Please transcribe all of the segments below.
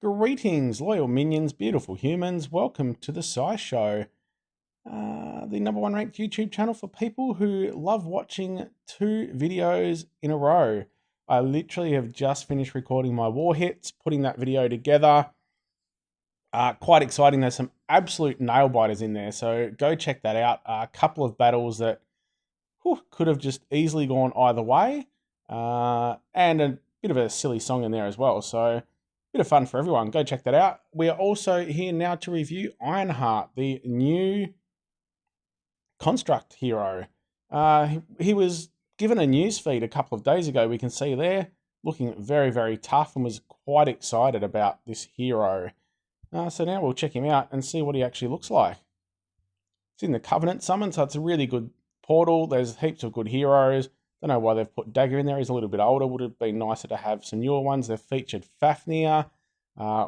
Greetings, loyal minions, beautiful humans. Welcome to the SciShow, the number one ranked YouTube channel for people who love watching two videos in a row. I literally have just finished recording my war hits, putting that video together. Quite exciting. There's some absolute nail biters in there, so go check that out. A couple of battles that could have just easily gone either way, and a bit of a silly song in there as well. So bit of fun for everyone. Go check that out. We are also here now to review Ironheart, the new construct hero. He was given a news feed a couple of days ago. We can see there, looking very, very tough, and was quite excited about this hero. So now we'll check him out and see what he actually looks like. It's in the Covenant summon, so it's a really good portal. There's heaps of good heroes. Don't know why they've put Dagger in there. He's a little bit older. Would have been nicer to have some newer ones. They've featured Fafnir,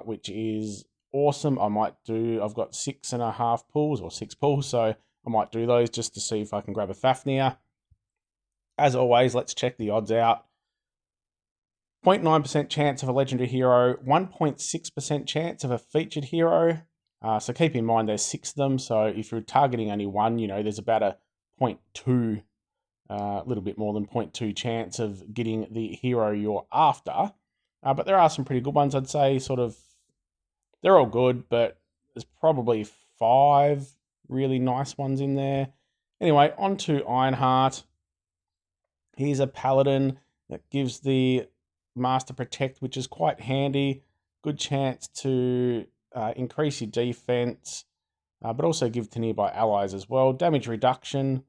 which is awesome. I've got 6.5 pulls or 6 pulls, so I might do those just to see if I can grab a Fafnir. As always, let's check the odds out. 0.9% chance of a legendary hero, 1.6% chance of a featured hero. So keep in mind there's 6 of them, so if you're targeting only one, there's about a 0.2, a little bit more than 0.2 chance of getting the hero you're after. But there are some pretty good ones, I'd say. They're all good, but there's probably 5 really nice ones in there. Anyway, on to Ironheart. He's a paladin that gives the Master Protect, which is quite handy. Good chance to increase your defense, but also give to nearby allies as well. Damage reduction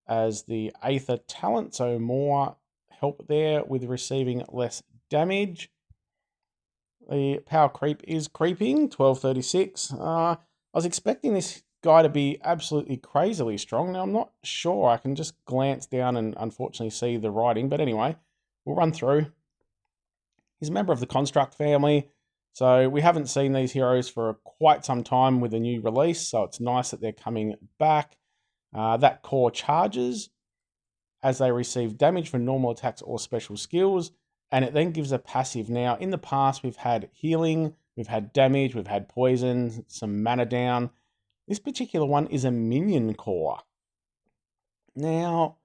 as the Aether talent, so more help there with receiving less damage. The power creep is creeping, 1236. I was expecting this guy to be absolutely crazily strong. Now, I'm not sure. I can just glance down and unfortunately see the writing. But anyway, we'll run through. He's a member of the Construct family. So we haven't seen these heroes for quite some time with a new release. So it's nice that they're coming back. That core charges as they receive damage from normal attacks or special skills, and it then gives a passive. Now, in the past, we've had healing, we've had damage, we've had poison, some mana down. This particular one is a minion core. Now,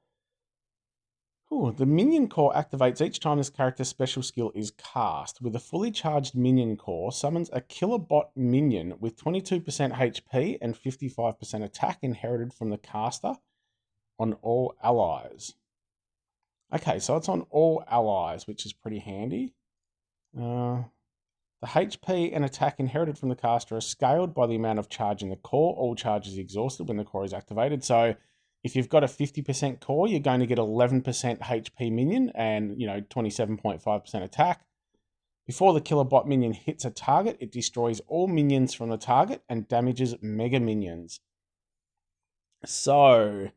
the minion core activates each time this character's special skill is cast. With a fully charged minion core, summons a killer bot minion with 22% HP and 55% attack inherited from the caster on all allies. Okay, so it's on all allies, which is pretty handy. The HP and attack inherited from the caster are scaled by the amount of charge in the core. All charge is exhausted when the core is activated. So if you've got a 50% core, you're going to get 11% HP minion and 27.5% attack. Before the killer bot minion hits a target, it destroys all minions from the target and damages mega minions. So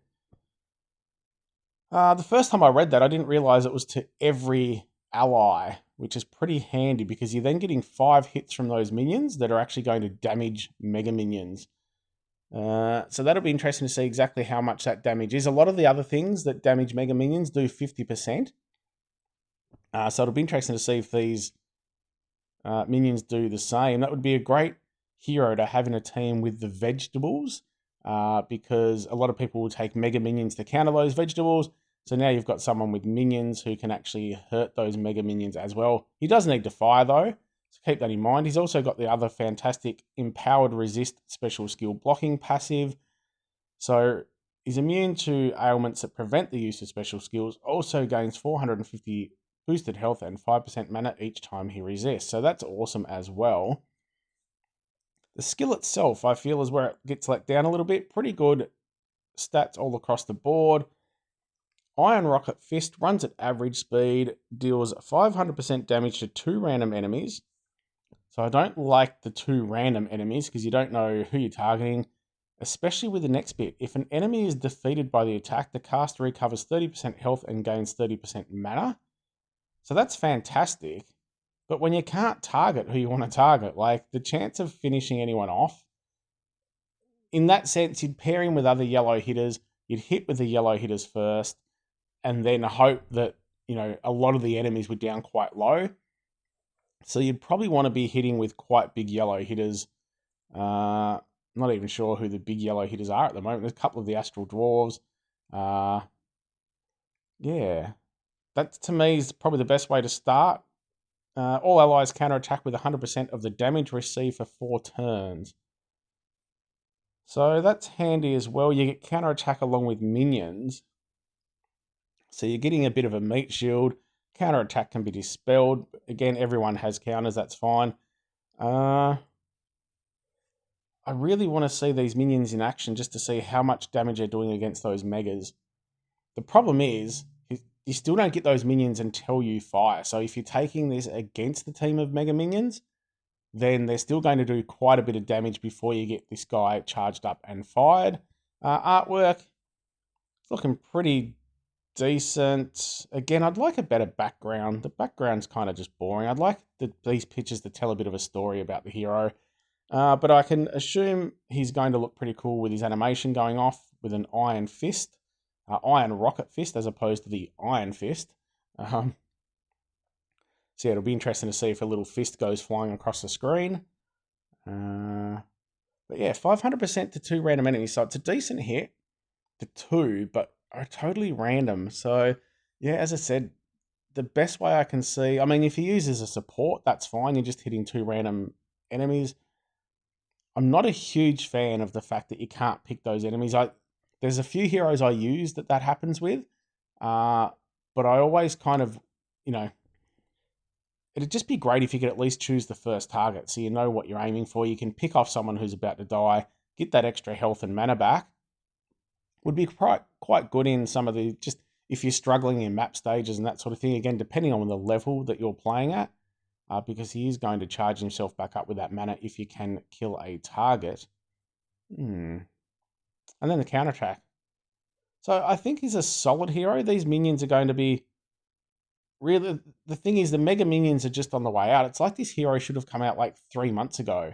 the first time I read that, I didn't realize it was to every ally, which is pretty handy because you're then getting 5 hits from those minions that are actually going to damage mega minions. So that'll be interesting to see exactly how much that damage is. A lot of the other things that damage mega minions do 50%. So it'll be interesting to see if these minions do the same. That would be a great hero to have in a team with the vegetables, because a lot of people will take mega minions to counter those vegetables. So now you've got someone with minions who can actually hurt those mega minions as well. He does need to fire though, so keep that in mind. He's also got the other fantastic Empowered Resist special skill blocking passive. So he's immune to ailments that prevent the use of special skills. Also gains 450 boosted health and 5% mana each time he resists. So that's awesome as well. The skill itself, I feel, is where it gets let down a little bit. Pretty good stats all across the board. Iron Rocket Fist runs at average speed, deals 500% damage to 2 random enemies. So I don't like the 2 random enemies because you don't know who you're targeting, especially with the next bit. If an enemy is defeated by the attack, the caster recovers 30% health and gains 30% mana. So that's fantastic. But when you can't target who you want to target, like the chance of finishing anyone off, in that sense, you'd pair him with other yellow hitters, you'd hit with the yellow hitters first, and then hope that, a lot of the enemies were down quite low. So you'd probably want to be hitting with quite big yellow hitters. Not even sure who the big yellow hitters are at the moment. There's a couple of the Astral Dwarves. Yeah, that to me is probably the best way to start. All allies counterattack with 100% of the damage received for 4 turns. So that's handy as well. You get counterattack along with minions. So you're getting a bit of a meat shield. Counterattack can be dispelled. Again, everyone has counters, that's fine. I really want to see these minions in action just to see how much damage they're doing against those megas. The problem is, you still don't get those minions until you fire. So if you're taking this against the team of mega minions, then they're still going to do quite a bit of damage before you get this guy charged up and fired. Artwork, it's looking pretty decent. Again, I'd like a better background. The background's kind of just boring. I'd like these pictures to tell a bit of a story about the hero. But I can assume he's going to look pretty cool with his animation going off with an iron fist. Iron rocket fist as opposed to the iron fist. So yeah, it'll be interesting to see if a little fist goes flying across the screen. But yeah, 500% to 2 random enemies. So it's a decent hit to 2, but are totally random. So yeah, as I said, the best way I can see, I mean, if you use as a support, that's fine. You're just hitting 2 random enemies. I'm not a huge fan of the fact that you can't pick those enemies. There's a few heroes I use that happens with, but I always kind of, it'd just be great if you could at least choose the first target so you know what you're aiming for. You can pick off someone who's about to die, get that extra health and mana back. Would be quite good in some of the, just if you're struggling in map stages and that sort of thing. Again, depending on the level that you're playing at, because he is going to charge himself back up with that mana if you can kill a target. And then the counterattack. So I think he's a solid hero. These minions are going to be really, the thing is the mega minions are just on the way out. It's like this hero should have come out like 3 months ago,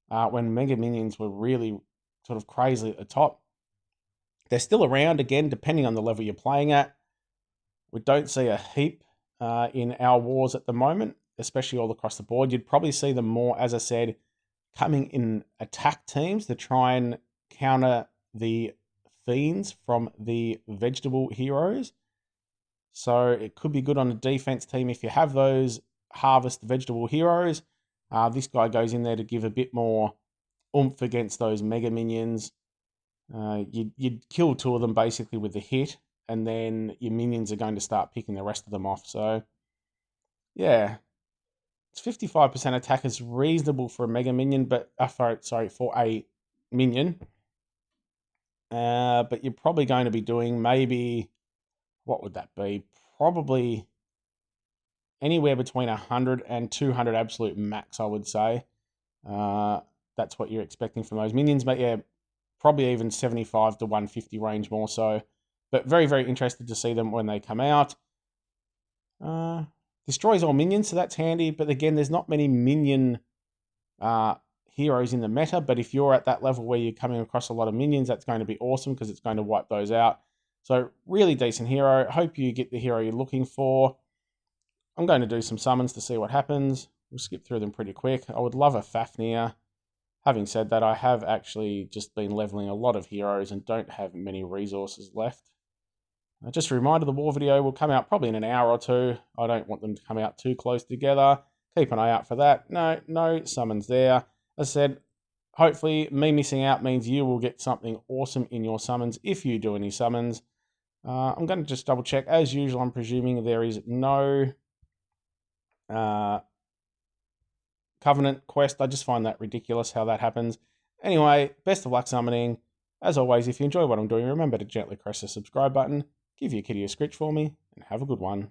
when mega minions were really sort of crazy at the top. They're still around, again, depending on the level you're playing at. We don't see a heap in our wars at the moment, especially all across the board. You'd probably see them more, as I said, coming in attack teams to try and counter the fiends from the vegetable heroes. So it could be good on a defense team if you have those harvest vegetable heroes. This guy goes in there to give a bit more oomph against those mega minions. You'd kill 2 of them basically with the hit, and then your minions are going to start picking the rest of them off. So, yeah, it's 55% attack is reasonable for a mega minion, but for a minion. But you're probably going to be doing maybe, what would that be? Probably anywhere between 100 and 200 absolute max, I would say. That's what you're expecting from those minions, but yeah, probably even 75 to 150 range more so. But very, very interested to see them when they come out. Destroys all minions, so that's handy. But again, there's not many minion heroes in the meta. But if you're at that level where you're coming across a lot of minions, that's going to be awesome because it's going to wipe those out. So really decent hero. Hope you get the hero you're looking for. I'm going to do some summons to see what happens. We'll skip through them pretty quick. I would love a Fafnir. Having said that, I have actually just been leveling a lot of heroes and don't have many resources left. Just a reminder, the war video will come out probably in an hour or 2. I don't want them to come out too close together. Keep an eye out for that. No summons there. As I said, hopefully me missing out means you will get something awesome in your summons if you do any summons. I'm going to just double check. As usual, I'm presuming there is no Covenant quest. I just find that ridiculous how that happens. Anyway, best of luck summoning. As always, if you enjoy what I'm doing, remember to gently press the subscribe button, give your kitty a scritch for me, and have a good one.